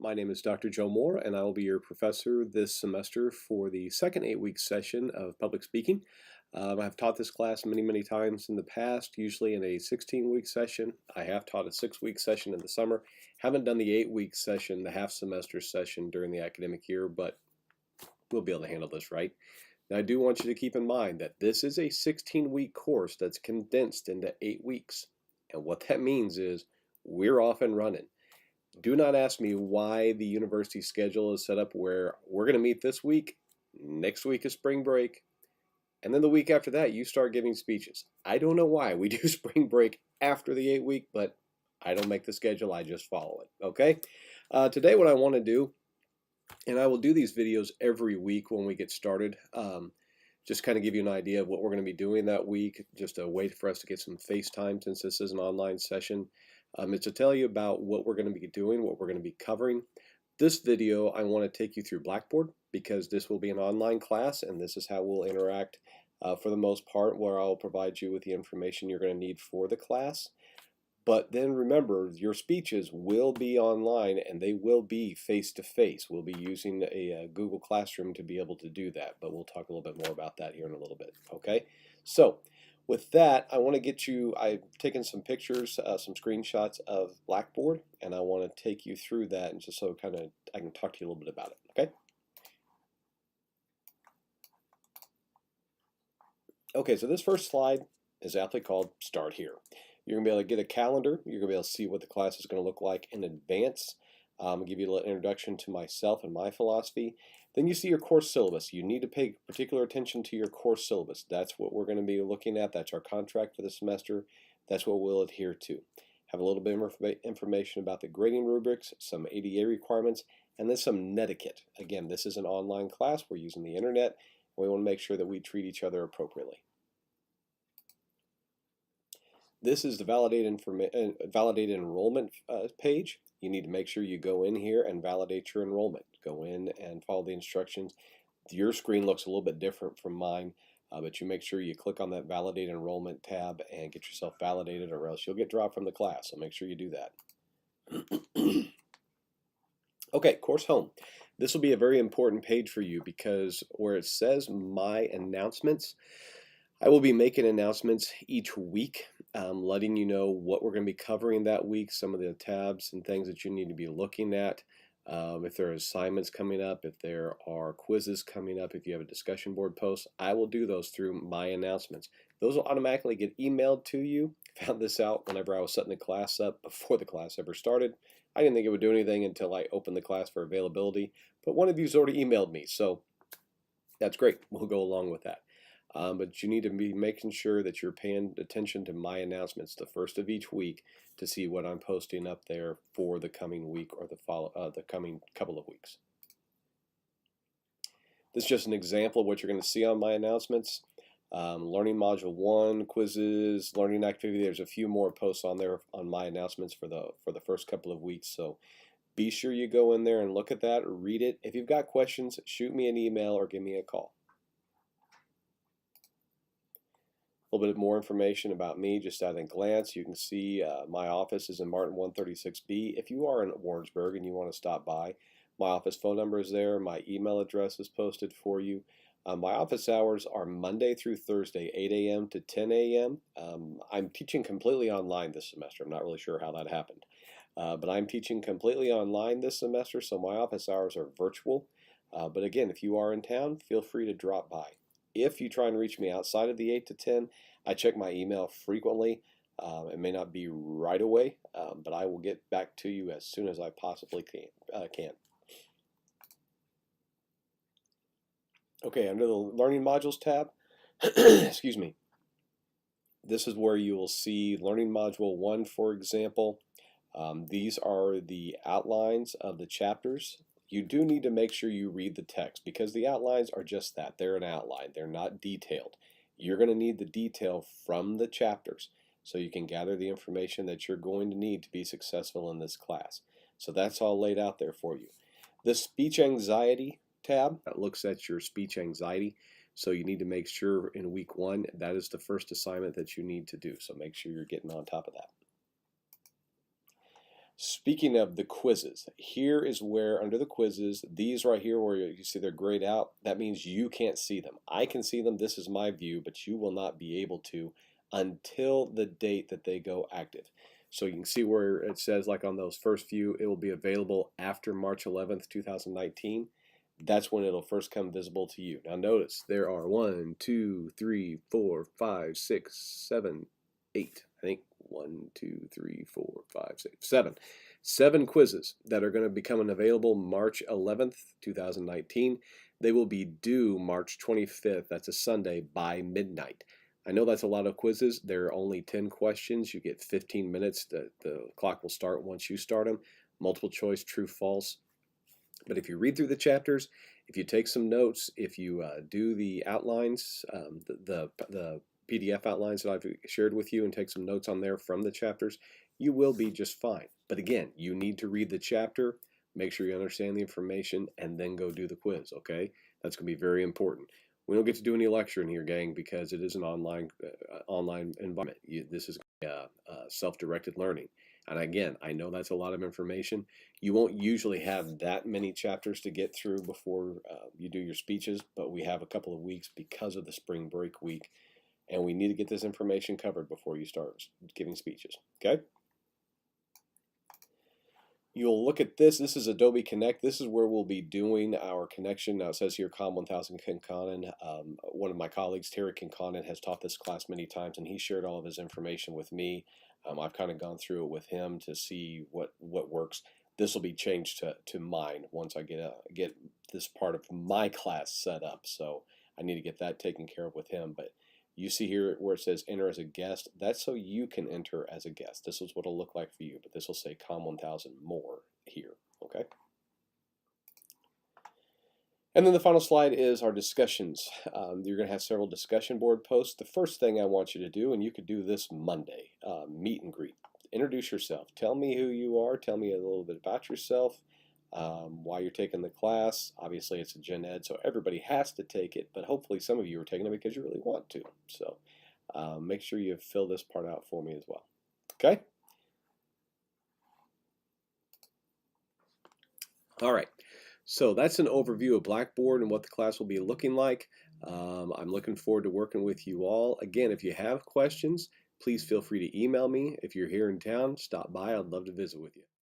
My name is Dr. Joe Moore, and I will be your professor this semester for the second 8-week session of public speaking. I've taught this class many times in the past, usually in a 16-week session. I have taught a 6-week session in the summer. Haven't done the 8-week session, the half-semester session during the academic year, but we'll be able to handle this, right? Now, I do want you to keep in mind that this is a 16-week course that's condensed into 8 weeks. And what that means is we're off and running. Do not ask me why the university schedule is set up where we're going to meet this week, next week is spring break, and then the week after that you start giving speeches. I don't know why we do spring break after the 8-week, but I don't make the schedule, I just follow it, okay? Today what I want to do, and I will do these videos every week when we get started, just kind of give you an idea of what we're going to be doing that week, just a way for us to get some face time since this is an online session. It's to tell you about what we're going to be doing, what we're going to be covering. This video, I want to take you through Blackboard because this will be an online class and this is how we'll interact for the most part, where I'll provide you with the information you're going to need for the class. But then remember, your speeches will be online and they will be face-to-face. We'll be using a Google Classroom to be able to do that, but we'll talk a little bit more about that here in a little bit, okay? So, with that, I want to get you, I've taken some pictures, some screenshots of Blackboard, and I want to take you through that and just so kind of I can talk to you a little bit about it, okay? Okay, so this first slide is aptly called Start Here. You're going to be able to get a calendar. You're going to be able to see what the class is going to look like in advance. I'll give you a little introduction to myself and my philosophy. Then you see your course syllabus. You need to pay particular attention to your course syllabus. That's what we're going to be looking at. That's our contract for the semester. That's what we'll adhere to. Have a little bit of information about the grading rubrics, some ADA requirements, and then some netiquette. Again, this is an online class. We're using the internet. And we want to make sure that we treat each other appropriately. This is the validated enrollment page. You need to make sure you go in here and validate your enrollment. Go in and follow the instructions. Your screen looks a little bit different from mine, but you make sure you click on that validate enrollment tab and get yourself validated, or else you'll get dropped from the class. So make sure you do that. Okay, course home. This will be a very important page for you because where it says my announcements, I will be making announcements each week, letting you know what we're going to be covering that week, some of the tabs and things that you need to be looking at. If there are assignments coming up, if there are quizzes coming up, if you have a discussion board post, I will do those through my announcements. Those will automatically get emailed to you. I found this out whenever I was setting the class up before the class ever started. I didn't think it would do anything until I opened the class for availability, but one of you's already emailed me, so that's great. We'll go along with that. But you need to be making sure that you're paying attention to my announcements the first of each week to see what I'm posting up there for the coming week or the coming couple of weeks. This is just an example of what you're going to see on my announcements. Learning Module 1, quizzes, learning activity. There's a few more posts on there on my announcements for the first couple of weeks. So be sure you go in there and look at that, read it. If you've got questions, shoot me an email or give me a call. A little bit more information about me just at a glance. You can see my office is in Martin 136B. If you are in Warrensburg and you want to stop by, my office phone number is there. My email address is posted for you. My office hours are Monday through Thursday, 8 a.m. to 10 a.m. I'm teaching completely online this semester. I'm not really sure how that happened. But I'm teaching completely online this semester, so my office hours are virtual. But again, if you are in town, feel free to drop by. If you try and reach me outside of the 8 to 10, I check my email frequently. It may not be right away, but I will get back to you as soon as I possibly can. Okay, under the Learning Modules tab, excuse me, this is where you will see Learning Module 1, for example. These are the outlines of the chapters. You do need to make sure you read the text because the outlines are just that. They're an outline. They're not detailed. You're going to need the detail from the chapters so you can gather the information that you're going to need to be successful in this class. So that's all laid out there for you. The speech anxiety tab that looks at your speech anxiety. So you need to make sure in week 1 that is the first assignment that you need to do. So make sure you're getting on top of that. Speaking of the quizzes, here is where under the quizzes, these right here where you see they're grayed out, that means you can't see them. I can see them, this is my view, but you will not be able to until the date that they go active. So you can see where it says like on those first few, it will be available after March 11th, 2019. That's when it'll first come visible to you. Now notice there are 1, 2, 3, 4, 5, 6, 7, 8. I think 1, 2, 3, 4, 5, 6, 7. 7 quizzes that are going to be coming available March 11th, 2019. They will be due March 25th. That's a Sunday by midnight. I know that's a lot of quizzes. There are only 10 questions. You get 15 minutes. The clock will start once you start them. Multiple choice, true, false. But if you read through the chapters, if you take some notes, if you do the outlines, the PDF outlines that I've shared with you and take some notes on there from the chapters, you will be just fine. But again, you need to read the chapter, make sure you understand the information, and then go do the quiz, okay? That's going to be very important. We don't get to do any lecturing here, gang, because it is an online environment. This is self-directed learning. And again, I know that's a lot of information. You won't usually have that many chapters to get through before you do your speeches, but we have a couple of weeks because of the spring break week, and we need to get this information covered before you start giving speeches, okay? You'll look at this. This is Adobe Connect. This is where we'll be doing our connection. Now it says here COM 1000 Kinconen. One of my colleagues, Terry Kinconen, has taught this class many times, and he shared all of his information with me. I've kind of gone through it with him to see what works. This will be changed to mine once I get this part of my class set up. So I need to get that taken care of with him. But you see here where it says enter as a guest. That's so you can enter as a guest. This is what it'll look like for you, but this will say COM 1000 more here, okay? And then the final slide is our discussions. You're going to have several discussion board posts. The first thing I want you to do, and you could do this Monday, meet and greet. Introduce yourself. Tell me who you are. Tell me a little bit about yourself. Why you're taking the class. Obviously it's a gen ed, so everybody has to take it, but hopefully some of you are taking it because you really want to. So make sure you fill this part out for me as well. Okay? All right. So that's an overview of Blackboard and what the class will be looking like. I'm looking forward to working with you all. Again, if you have questions, please feel free to email me. If you're here in town, stop by. I'd love to visit with you.